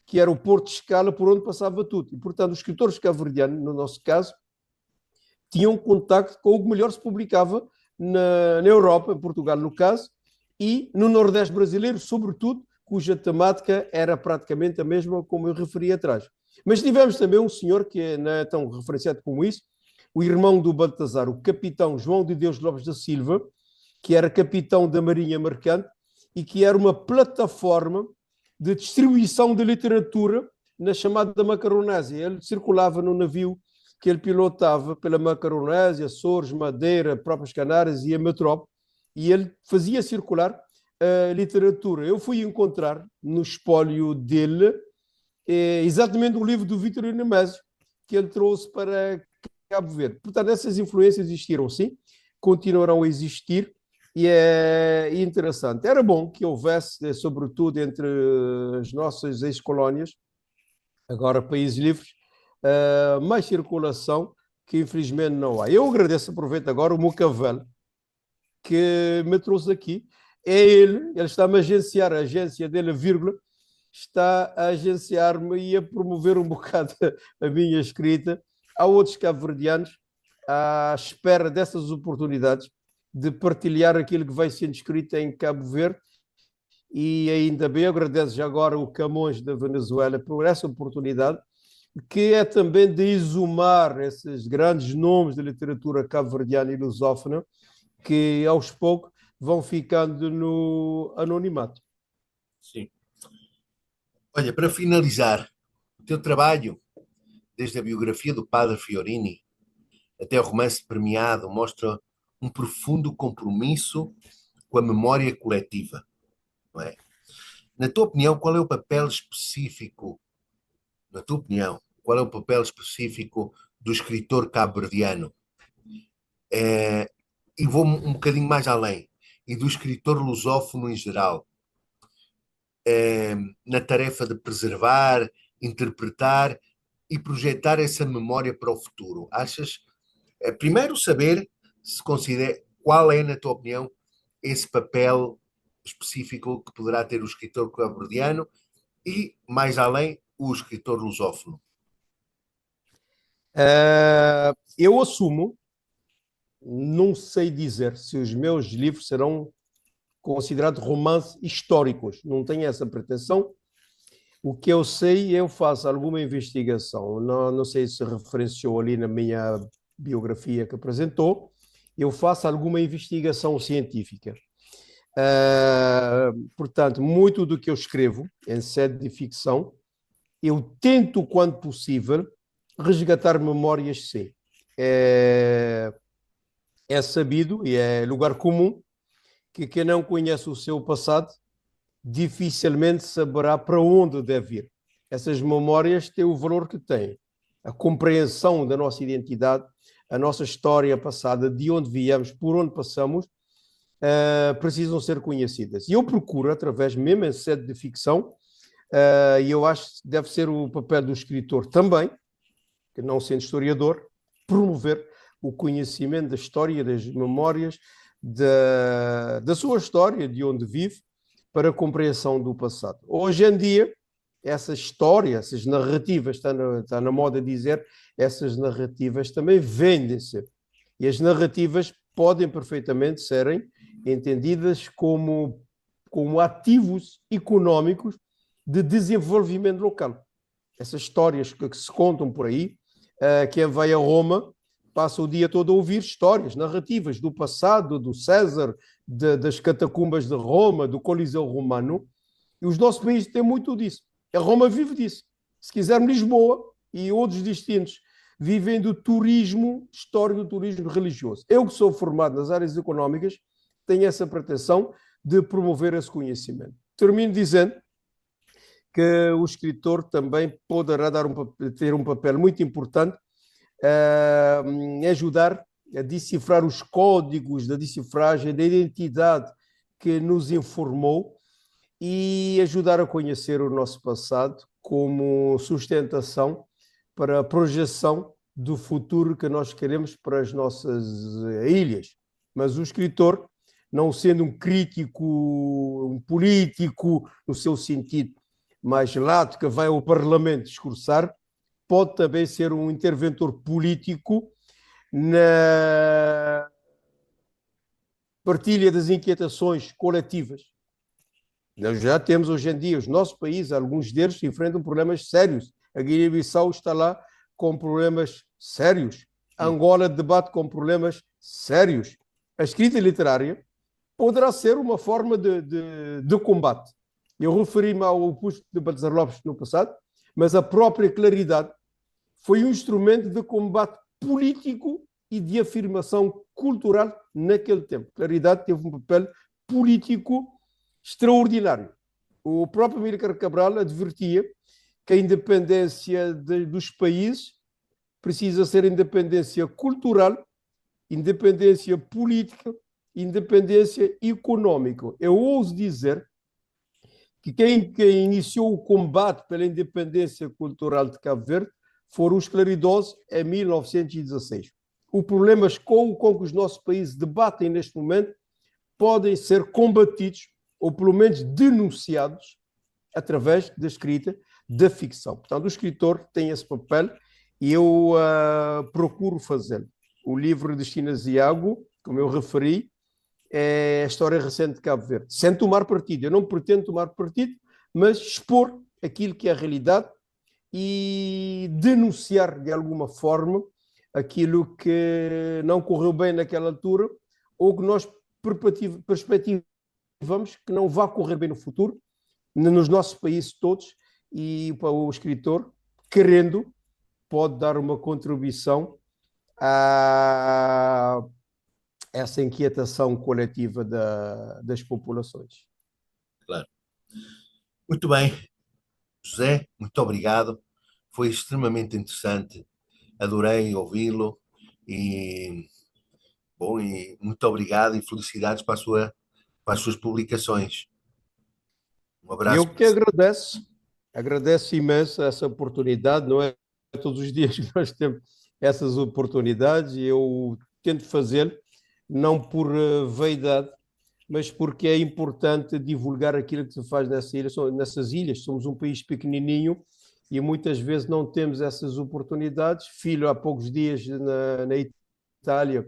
que era o porto de escala por onde passava tudo. E, portanto, os escritores cabo-verdianos, no nosso caso, tinham contacto com o que melhor se publicava na Europa, em Portugal, no caso, e no Nordeste brasileiro, sobretudo, cuja temática era praticamente a mesma como eu referi atrás. Mas tivemos também um senhor que não é tão referenciado como isso, o irmão do Baltazar, o capitão João de Deus Lopes da Silva, que era capitão da Marinha Mercante e que era uma plataforma de distribuição de literatura na chamada Macaronésia. Ele circulava no navio que ele pilotava pela Macaronésia, Açores, Madeira, próprias Canárias e a metrópole, e ele fazia circular a literatura. Eu fui encontrar no espólio dele exatamente o livro do Vítor Nemésio, que ele trouxe para Cabo Verde. Portanto, essas influências existiram sim, continuarão a existir, e é interessante. Era bom que houvesse, sobretudo entre as nossas ex-colónias, agora países livres, mais circulação, que infelizmente não há. Eu agradeço, aproveito agora o Mucavel, que me trouxe aqui. É ele está-me a agenciar, a agência dele, vírgula, está a agenciar-me e a promover um bocado a minha escrita. Há outros cabo-verdianos à espera dessas oportunidades de partilhar aquilo que vai sendo escrito em Cabo Verde, e ainda bem, agradeço já agora o Camões da Venezuela por essa oportunidade, que é também de exumar esses grandes nomes da literatura cabo-verdiana e lusófona, que aos poucos vão ficando no anonimato. Sim. Olha, para finalizar, o teu trabalho, desde a biografia do Padre Fiorini até o romance premiado, mostra um profundo compromisso com a memória coletiva, não é? Na tua opinião, qual é o papel específico, na tua opinião, qual é o papel específico do escritor cabo-verdiano? E vou um bocadinho mais além, e do escritor lusófono em geral, na tarefa de preservar, interpretar e projetar essa memória para o futuro. Achas, primeiro saber se considera, qual é, na tua opinião, esse papel específico que poderá ter o escritor cabo-verdiano e, mais além, o escritor lusófono? Eu assumo, não sei dizer se os meus livros serão considerados romances históricos, não tenho essa pretensão. O que eu sei, eu faço alguma investigação, não sei se referenciou ali na minha biografia que apresentou, eu faço alguma investigação científica. Portanto, muito do que eu escrevo em sede de ficção, eu tento, quando possível, resgatar memórias, sim. É sabido e é lugar comum que quem não conhece o seu passado dificilmente saberá para onde deve ir. Essas memórias têm o valor que têm. A compreensão da nossa identidade, a nossa história passada, de onde viemos, por onde passamos, precisam ser conhecidas. E eu procuro, através mesmo em sede de ficção, e eu acho que deve ser o papel do escritor também, que não sendo historiador, promover o conhecimento da história, das memórias, da sua história, de onde vive, para a compreensão do passado. Hoje em dia, essa história, essas narrativas, está na moda dizer, essas narrativas também vendem-se. E as narrativas podem perfeitamente serem entendidas como ativos económicos de desenvolvimento local. Essas histórias que se contam por aí, quem vai a Roma passa o dia todo a ouvir histórias, narrativas do passado, do César, das catacumbas de Roma, do Coliseu Romano, e os nossos países têm muito disso. A Roma vive disso. Se quisermos, Lisboa e outros destinos vivem do turismo histórico, do turismo religioso. Eu, que sou formado nas áreas económicas, tenho essa pretensão de promover esse conhecimento. Termino dizendo que o escritor também poderá ter um papel muito importante em ajudar a decifrar os códigos da decifragem da identidade que nos informou e ajudar a conhecer o nosso passado como sustentação para a projeção do futuro que nós queremos para as nossas ilhas. Mas o escritor, não sendo um crítico, um político, no seu sentido mais lato, que vai ao Parlamento discursar, pode também ser um interventor político na partilha das inquietações coletivas. Nós já temos hoje em dia, os nossos países, alguns deles enfrentam problemas sérios. A Guiné-Bissau está lá com problemas sérios. A Angola debate com problemas sérios. A escrita literária poderá ser uma forma de combate. Eu referi-me ao Augusto de Baltazar Lopes no passado, mas a própria claridade foi um instrumento de combate político e de afirmação cultural naquele tempo. Claridade teve um papel político extraordinário. O próprio Amílcar Cabral advertia que a independência dos países precisa ser independência cultural, independência política, independência econômica. Eu ouso dizer que quem iniciou o combate pela independência cultural de Cabo Verde foram os claridosos em 1916. Os problemas com que os nossos países debatem neste momento podem ser combatidos ou pelo menos denunciados através da escrita, da ficção. Portanto, o escritor tem esse papel e eu procuro fazê-lo. O livro de Chinas Iago, como eu referi, é a história recente de Cabo Verde, sem tomar partido. Eu não pretendo tomar partido, mas expor aquilo que é a realidade e denunciar de alguma forma aquilo que não correu bem naquela altura ou que nós perspectivamos que não vai correr bem no futuro, nos nossos países todos, e o escritor, querendo, pode dar uma contribuição a essa inquietação coletiva das populações. Claro. Muito bem. José, muito obrigado. Foi extremamente interessante. Adorei ouvi-lo e, bom, e muito obrigado e felicidades para as suas publicações. Um abraço. Eu que agradeço imenso essa oportunidade, não é todos os dias que nós temos essas oportunidades e eu tento fazê-lo, não por vaidade, mas porque é importante divulgar aquilo que se faz nessas ilhas. Somos um país pequenininho e muitas vezes não temos essas oportunidades. Filho, há poucos dias na Itália,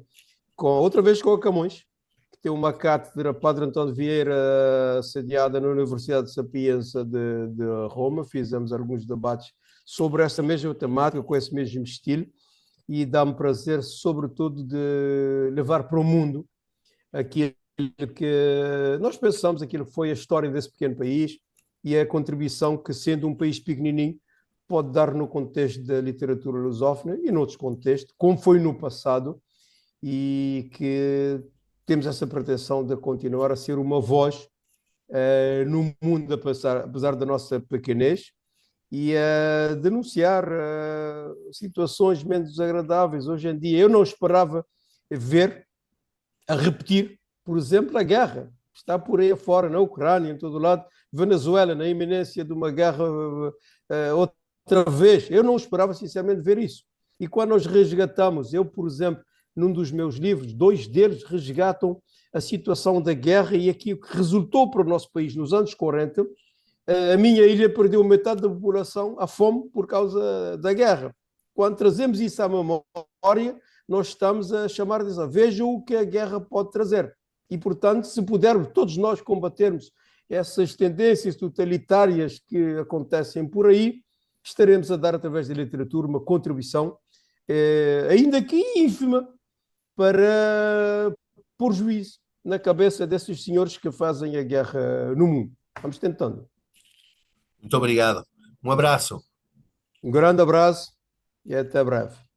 outra vez com a Camões, que tem uma cátedra Padre António Vieira sediada na Universidade de Sapienza de Roma. Fizemos alguns debates sobre essa mesma temática, com esse mesmo estilo, e dá-me prazer, sobretudo, de levar para o mundo aquilo que nós pensamos, aquilo que foi a história desse pequeno país e a contribuição que, sendo um país pequenininho, pode dar no contexto da literatura lusófona e noutros contextos, como foi no passado, e que temos essa pretensão de continuar a ser uma voz no mundo, apesar da nossa pequenez, e a denunciar situações menos desagradáveis. Hoje em dia, eu não esperava ver a repetir, por exemplo, a guerra. Está por aí afora, na Ucrânia, em todo lado, Venezuela, na iminência de uma guerra outra vez. Eu não esperava, sinceramente, ver isso. E quando nós resgatamos, eu, por exemplo, num dos meus livros, 2 deles resgatam a situação da guerra e aquilo que resultou para o nosso país nos anos 40. A minha ilha perdeu metade da população à fome por causa da guerra. Quando trazemos isso à memória, nós estamos a chamar de vejam o que a guerra pode trazer. E, portanto, se pudermos todos nós combatermos essas tendências totalitárias que acontecem por aí, estaremos a dar, através da literatura, uma contribuição, ainda que ínfima, para pôr juízo na cabeça desses senhores que fazem a guerra no mundo. Vamos tentando. Muito obrigado. Um abraço. Um grande abraço e até breve.